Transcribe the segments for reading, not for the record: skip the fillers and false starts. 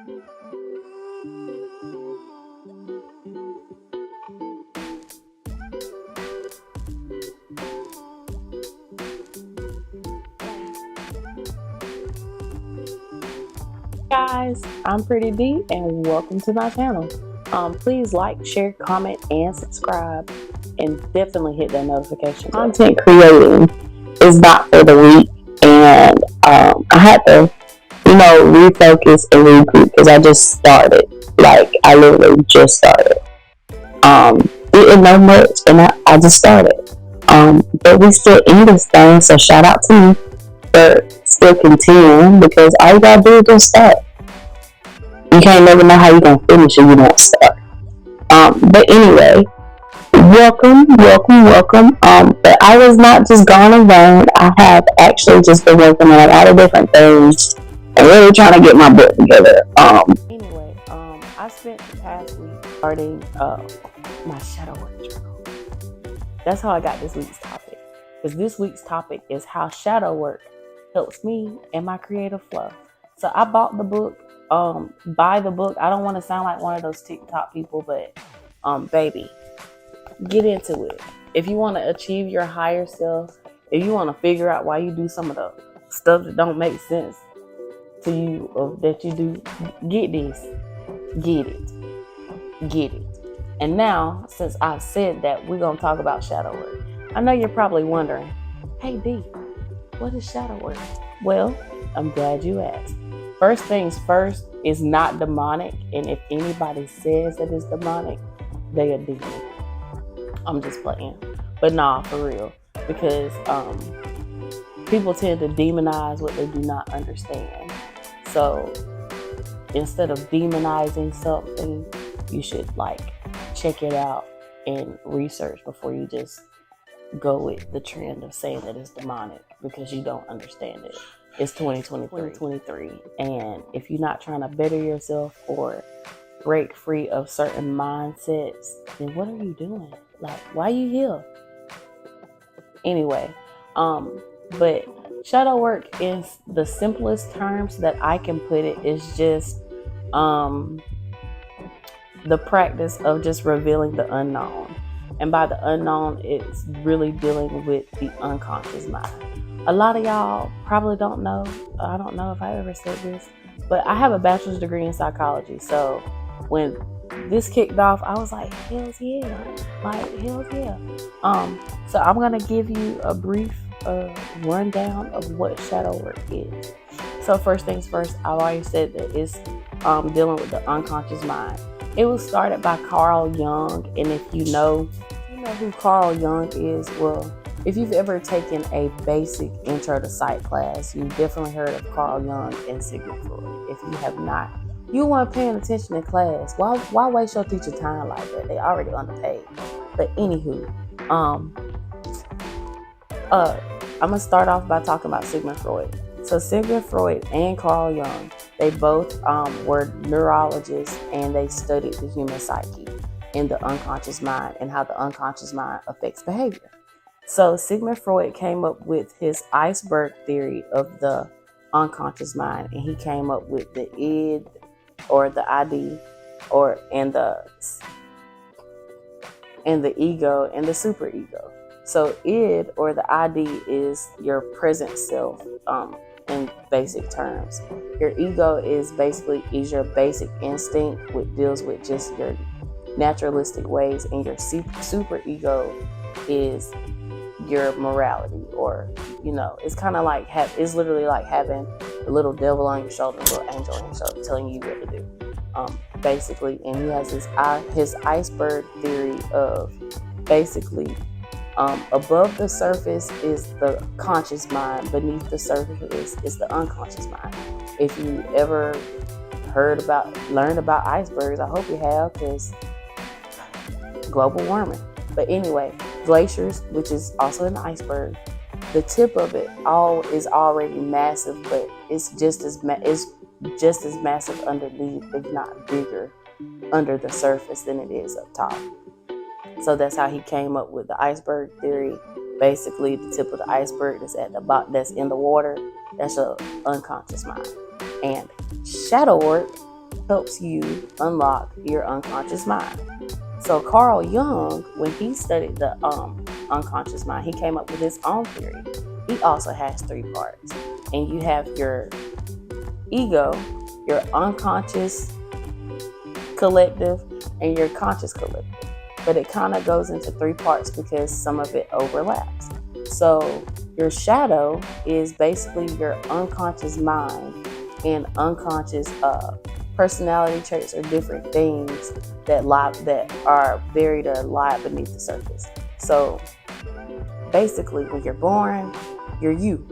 Guys, I'm Pretty D and welcome to my channel. Please like, share, comment, and subscribe, and definitely hit that notification bell. Content creating is not for the weak, and I had to, refocus and regroup because I just started. Like, I literally just started. Didn't know much, and I just started. But we still in this thing, so shout out to me for still continuing because all you gotta do is just start. You can't never know how you're gonna finish if you don't start. But anyway, welcome. But I was not just gone alone. I have actually just been working on a lot of different things and really trying to get my book together. Anyway, I spent the past week starting my shadow work journal. That's how I got this week's topic. Because this week's topic is how shadow work helps me and my creative flow. So I bought the book. Buy the book. I don't want to sound like one of those TikTok people, but baby, get into it. If you want to achieve your higher self, if you want to figure out why you do some of the stuff that don't make sense to you or that you do, get this. Get it. And now, since I've said that, we're going to talk about shadow work. I know you're probably wondering, hey D, what is shadow work? Well, I'm glad you asked. First things first, is not demonic, and if anybody says that it's demonic, they are demon. I'm just playing, but nah, for real, because people tend to demonize what they do not understand. So instead of demonizing something, you should check it out and research before you just go with the trend of saying that it's demonic because you don't understand it. It's 2023, and if you're not trying to better yourself or break free of certain mindsets, then what are you doing? Why are you here? Anyway, but shadow work is the simplest terms that I can put it is just the practice of just revealing the unknown. And by the unknown, it's really dealing with the unconscious mind. A lot of y'all probably don't know. I don't know if I ever said this, but I have a bachelor's degree in psychology. So when this kicked off, I was like, hells yeah. So I'm going to give you a brief rundown of what shadow work is. So first things first, I've already said that it's dealing with the unconscious mind. It was started by Carl Jung, and if you know who Carl Jung is, well, if you've ever taken a basic intro to psych class, you've definitely heard of Carl Jung and Sigmund Freud. If you have not, you weren't paying attention in class. Why waste your teacher time like that? They already underpaid. But anywho, I'm gonna start off by talking about Sigmund Freud. So Sigmund Freud and Carl Jung, they both were neurologists, and they studied the human psyche and the unconscious mind and how the unconscious mind affects behavior. So Sigmund Freud came up with his iceberg theory of the unconscious mind, and he came up with the id or the ID and the ego and the superego. So id or the ID is your present self in basic terms. Your ego is your basic instinct, which deals with just your naturalistic ways, and your superego is your morality, or it's kind of it's literally like having a little devil on your shoulder, a little angel on your shoulder telling you what to do, basically. And he has his iceberg theory of basically above the surface is the conscious mind, beneath the surface is the unconscious mind. If you ever learned about icebergs, I hope you have, because global warming. But anyway, glaciers, which is also an iceberg, the tip of it all is already massive, but it's just as massive underneath, if not bigger, under the surface than it is up top. So that's how he came up with the iceberg theory. Basically, the tip of the iceberg that's at the that's in the water, that's your unconscious mind. And shadow work helps you unlock your unconscious mind. So Carl Jung, when he studied the unconscious mind, he came up with his own theory. He also has 3 parts. And you have your ego, your unconscious collective, and your conscious collective. But it kind of goes into 3 parts because some of it overlaps. So your shadow is basically your unconscious mind and unconscious personality traits or different things that are buried or lie beneath the surface. So basically, when you're born, you're you,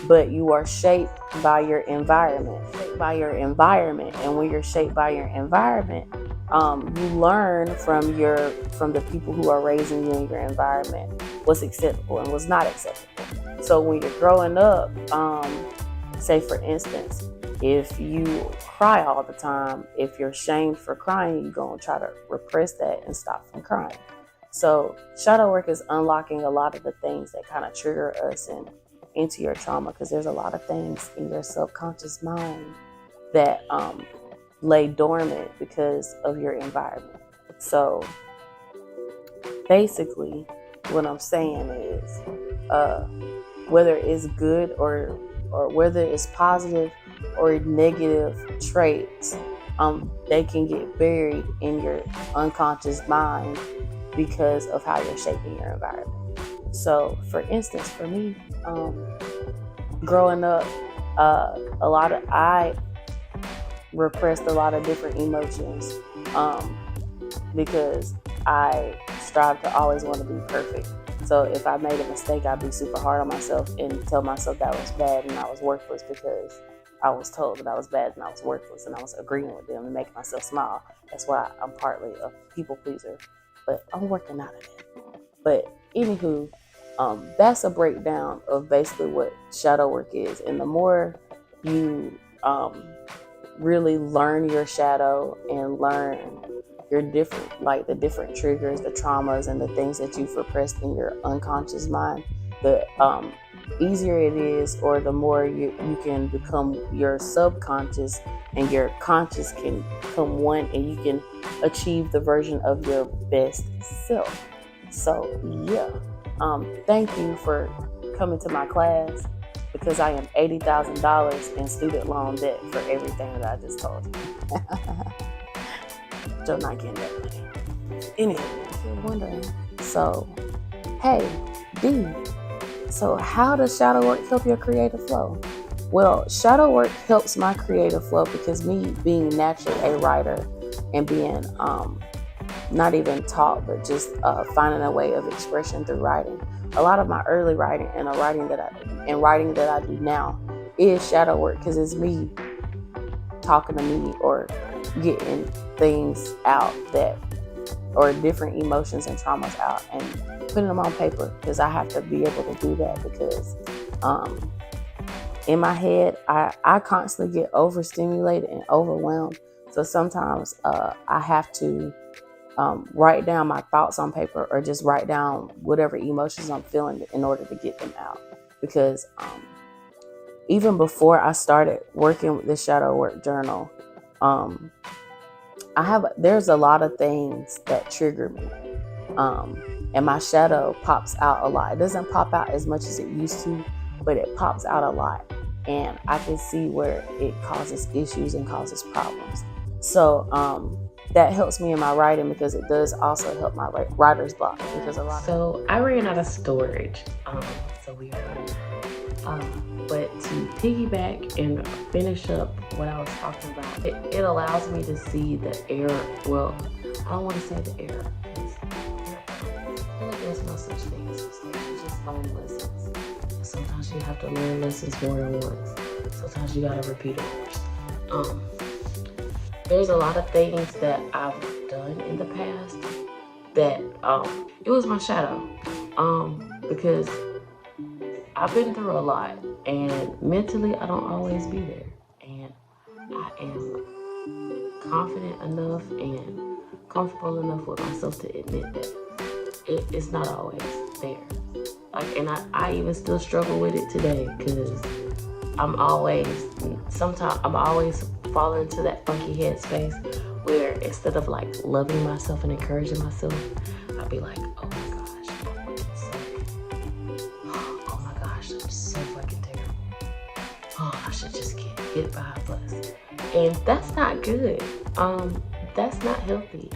but you are shaped by your environment. And when you're shaped by your environment, you learn from the people who are raising you in your environment what's acceptable and what's not acceptable. So when you're growing up, say for instance, if you cry all the time, if you're shamed for crying, you're going to try to repress that and stop from crying. So shadow work is unlocking a lot of the things that kind of trigger us into your trauma, because there's a lot of things in your subconscious mind that lay dormant because of your environment. So basically what I'm saying is whether it's good or whether it's positive or negative traits, they can get buried in your unconscious mind because of how you're shaping your environment. So for instance, for me, growing up, I repressed a lot of different emotions because I strive to always want to be perfect. So if I made a mistake, I'd be super hard on myself and tell myself that was bad and I was worthless because I was told that I was bad and I was worthless, and I was agreeing with them and making myself smile. That's why I'm partly a people pleaser, but I'm working out of it. But anywho, that's a breakdown of basically what shadow work is. And the more you really learn your shadow and learn your different, like the different triggers, the traumas, and the things that you've repressed in your unconscious mind, the easier it is, or the more you can become your subconscious and your conscious can become one, and you can achieve the version of your best self. So yeah, thank you for coming to my class, because I am $80,000 in student loan debt for everything that I just told you. Still not getting that money. Anyway, if you're wondering, so hey, D, so how does shadow work help your creative flow? Well, shadow work helps my creative flow because me being naturally a writer and being not even taught, but just finding a way of expression through writing. A lot of my early writing and writing that I do now is shadow work, because it's me talking to me or getting things out or different emotions and traumas out and putting them on paper, because I have to be able to do that, because in my head I constantly get overstimulated and overwhelmed. So sometimes I have to write down my thoughts on paper, or just write down whatever emotions I'm feeling in order to get them out. Because even before I started working with the shadow work journal, there's a lot of things that trigger me, and my shadow pops out a lot. It doesn't pop out as much as it used to, but it pops out a lot, and I can see where it causes issues and causes problems. So that helps me in my writing, because it does also help my writer's block, because So I ran out of storage, so we are but to piggyback and finish up what I was talking about, it allows me to see the error. Well, I don't want to say the error, because I feel like there's no such thing as mistakes. You just learn lessons. Sometimes you have to learn lessons more than once. Sometimes you gotta repeat it once. There's a lot of things that I've done in the past that it was my shadow, because I've been through a lot, and mentally I don't always be there, and I am confident enough and comfortable enough with myself to admit that it's not always there. And I even still struggle with it today, because I'm always fall into that funky headspace where instead of like loving myself and encouraging myself, I'll be like, oh my gosh, I fucking suck. Oh my gosh, I'm so fucking terrible. Oh, I should just get hit by a bus. And that's not good. That's not healthy.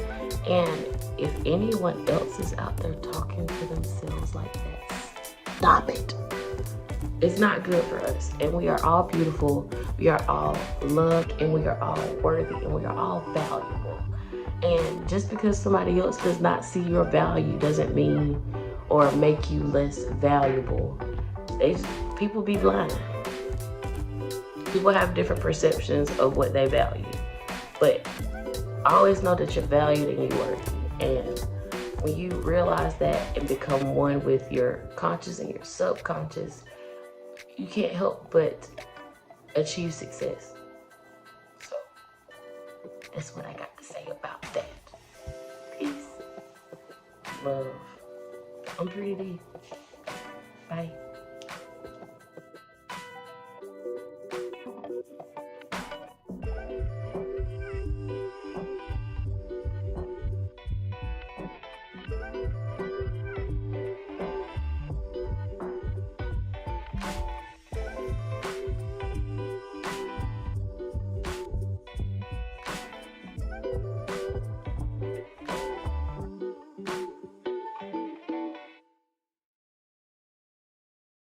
And if anyone else is out there talking to themselves like that, stop it. It's not good for us. And we are all beautiful. We are all loved, and we are all worthy, and we are all valuable. And just because somebody else does not see your value doesn't mean or make you less valuable. People be blind. People have different perceptions of what they value. But always know that you're valued and you're worthy. And when you realize that and become one with your conscious and your subconscious, you can't help but achieve success. So that's what I got to say about that. Peace. Love. I'm Pretty D. Bye.